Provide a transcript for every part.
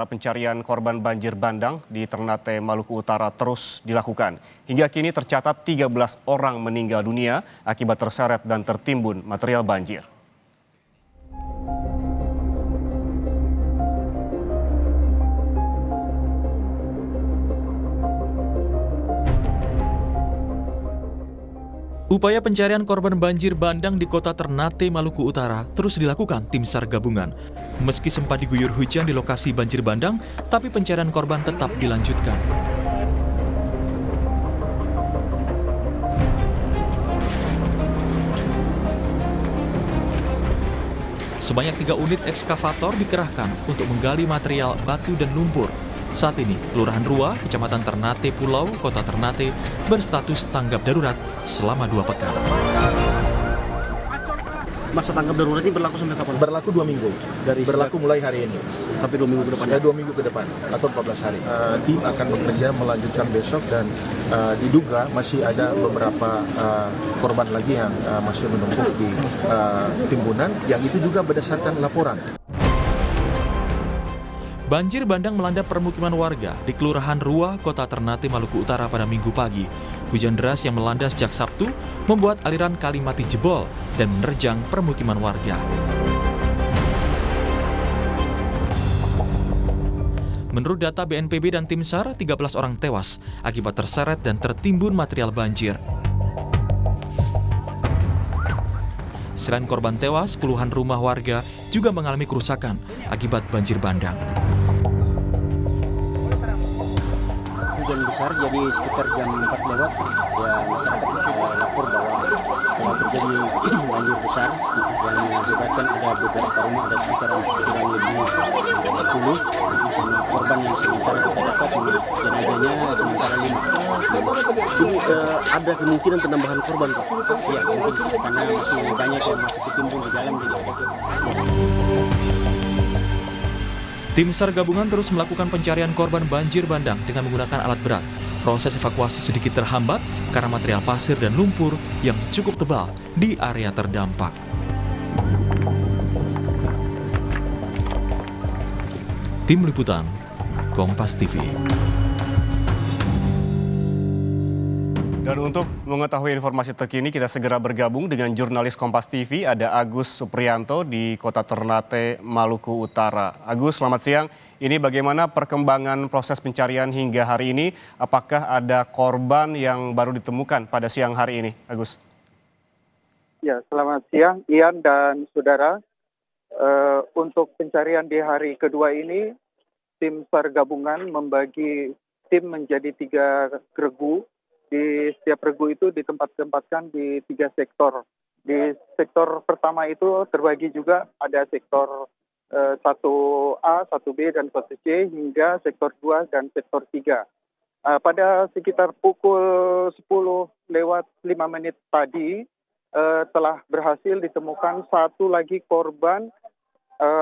Pencarian korban banjir bandang di Ternate, Maluku Utara terus dilakukan. Hingga kini tercatat 13 orang meninggal dunia akibat terseret dan tertimbun material banjir. Upaya pencarian korban banjir bandang di kota Ternate, Maluku Utara terus dilakukan tim SAR gabungan. Meski sempat diguyur hujan di lokasi banjir bandang, tapi pencarian korban tetap dilanjutkan. Sebanyak 3 unit ekskavator dikerahkan untuk menggali material batu dan lumpur. Saat ini, Kelurahan Rua, Kecamatan Ternate Pulau, Kota Ternate, berstatus tanggap darurat selama 2 pekan. Masa tanggap darurat ini berlaku sampai kapan? Berlaku 2 minggu. Berlaku mulai hari ini. Sampai 2 minggu ke depan? Ya, 2 minggu ke depan atau 14 hari. Tim akan bekerja melanjutkan besok dan diduga masih ada beberapa korban lagi yang masih menumpuk di timbunan, yang itu juga berdasarkan laporan. Banjir bandang melanda permukiman warga di Kelurahan Rua, Kota Ternate, Maluku Utara pada Minggu pagi. Hujan deras yang melanda sejak Sabtu membuat aliran kali mati jebol dan menerjang permukiman warga. Menurut data BNPB dan tim SAR, 13 orang tewas akibat terseret dan tertimbun material banjir. Selain korban tewas, puluhan rumah warga juga mengalami kerusakan akibat banjir bandang. Hujan besar, jadi sekitar jam 4 lewat, ya masyarakat lapor bahwa telah terjadi banjir besar yang mengakibatkan ada beberapa rumah, ada sekitar kurang lebih 10, sama korban yang sementara kita dapat, jenazahnya sementara 5. Ini ada kemungkinan penambahan korban, Pak? Ya, mungkin karena masih banyak yang masih ketimbun di dalam. Tim SAR gabungan terus melakukan pencarian korban banjir bandang dengan menggunakan alat berat. Proses evakuasi sedikit terhambat karena material pasir dan lumpur yang cukup tebal di area terdampak. Tim Liputan, Kompas TV. Dan untuk mengetahui informasi terkini, kita segera bergabung dengan jurnalis Kompas TV, ada Agus Supriyanto di Kota Ternate, Maluku Utara. Agus, selamat siang. Ini bagaimana perkembangan proses pencarian hingga hari ini? Apakah ada korban yang baru ditemukan pada siang hari ini, Agus? Ya, selamat siang, Ian dan saudara. Untuk pencarian di hari kedua ini, tim SAR gabungan membagi tim menjadi 3 regu. Di setiap regu itu ditempatkan di 3 sektor. Di sektor pertama itu terbagi juga ada sektor 1A, 1B, dan 1C hingga sektor 2 dan sektor 3. Pada sekitar pukul 10 lewat 5 menit tadi telah berhasil ditemukan satu lagi korban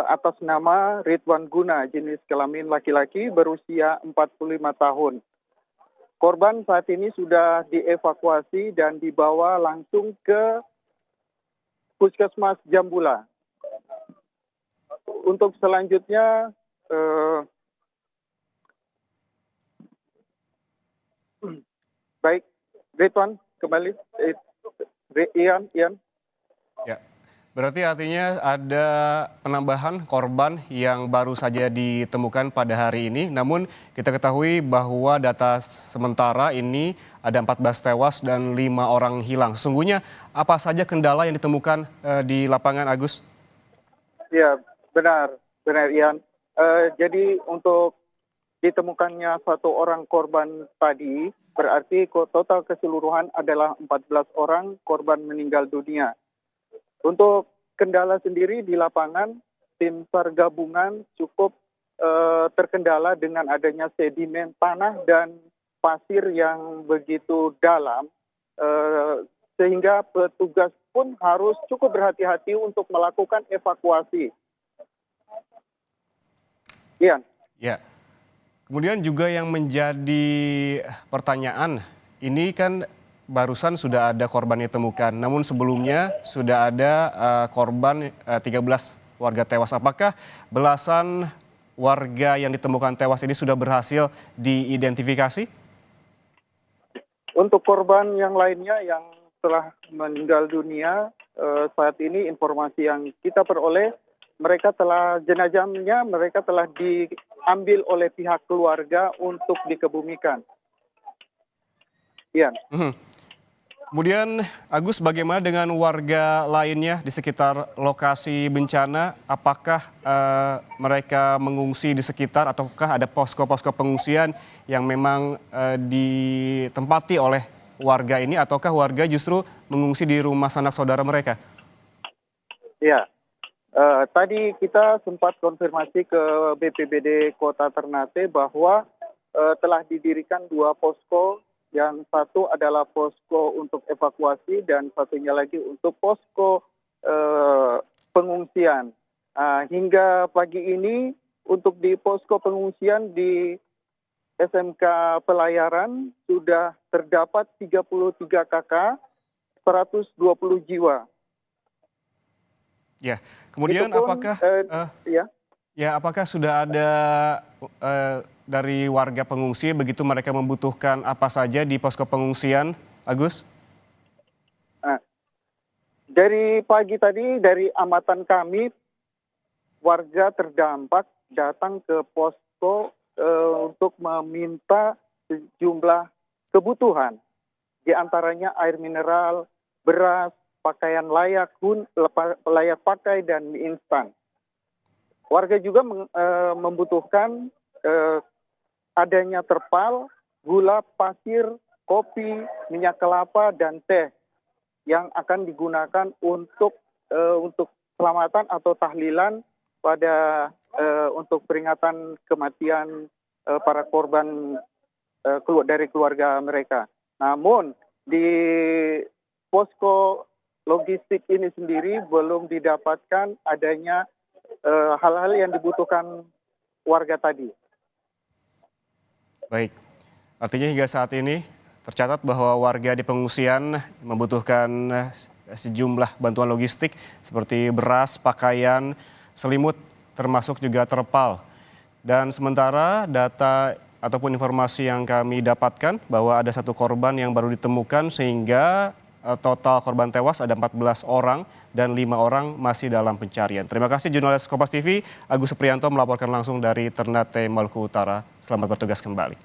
atas nama Ridwan Guna, jenis kelamin laki-laki berusia 45 tahun. Korban saat ini sudah dievakuasi dan dibawa langsung ke Puskesmas Jambula. Untuk selanjutnya, baik, Ridwan kembali, Ian. Ya. Berarti artinya ada penambahan korban yang baru saja ditemukan pada hari ini. Namun kita ketahui bahwa data sementara ini ada 14 tewas dan 5 orang hilang. Sesungguhnya apa saja kendala yang ditemukan di lapangan, Agus? Ya, benar Ian. Jadi untuk ditemukannya 1 orang korban tadi, berarti total keseluruhan adalah 14 orang korban meninggal dunia. Untuk kendala sendiri di lapangan, tim SAR gabungan cukup terkendala dengan adanya sedimen tanah dan pasir yang begitu dalam, sehingga petugas pun harus cukup berhati-hati untuk melakukan evakuasi. Ian. Ya. Kemudian juga yang menjadi pertanyaan, ini kan barusan sudah ada korban ditemukan, namun sebelumnya sudah ada korban 13 warga tewas. Apakah belasan warga yang ditemukan tewas ini sudah berhasil diidentifikasi? Untuk korban yang lainnya yang telah meninggal dunia, saat ini informasi yang kita peroleh, jenazahnya mereka telah diambil oleh pihak keluarga untuk dikebumikan. Iya. Kemudian Agus, bagaimana dengan warga lainnya di sekitar lokasi bencana? Apakah mereka mengungsi di sekitar ataukah ada posko-posko pengungsian yang memang ditempati oleh warga ini ataukah warga justru mengungsi di rumah sanak saudara mereka? Ya, tadi kita sempat konfirmasi ke BPBD Kota Ternate bahwa telah didirikan 2 posko. Yang satu adalah posko untuk evakuasi dan satunya lagi untuk posko pengungsian. Hingga pagi ini untuk di posko pengungsian di SMK Pelayaran sudah terdapat 33 KK, 120 jiwa. Ya, kemudian apakah apakah sudah ada dari warga pengungsi begitu mereka membutuhkan apa saja di posko pengungsian, Agus? Dari pagi tadi dari amatan kami warga terdampak datang ke posko untuk meminta sejumlah kebutuhan, di antaranya air mineral, beras, pakaian layak pakai dan mie instan. Warga juga membutuhkan adanya terpal, gula, pasir, kopi, minyak kelapa, dan teh yang akan digunakan untuk selamatan atau tahlilan untuk peringatan kematian para korban dari keluarga mereka. Namun di posko logistik ini sendiri belum didapatkan adanya hal-hal yang dibutuhkan warga tadi. Baik, artinya hingga saat ini tercatat bahwa warga di pengungsian membutuhkan sejumlah bantuan logistik seperti beras, pakaian, selimut, termasuk juga terpal. Dan sementara data ataupun informasi yang kami dapatkan bahwa ada 1 korban yang baru ditemukan sehingga total korban tewas ada 14 orang dan 5 orang masih dalam pencarian. Terima kasih jurnalis Kompas TV Agus Supriyanto melaporkan langsung dari Ternate, Maluku Utara. Selamat bertugas kembali.